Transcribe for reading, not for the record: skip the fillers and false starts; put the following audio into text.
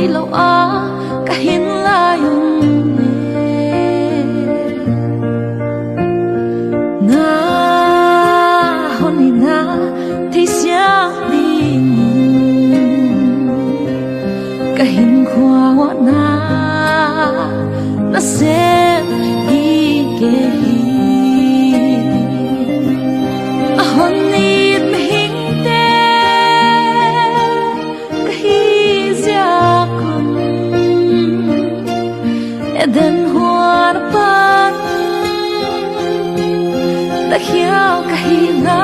ilaw kahinlayong nahon na tay siya din kahinkwawa na nasen ikehi ahon nit mahingte kahizyakon eden huarpan Dahiyaw kahina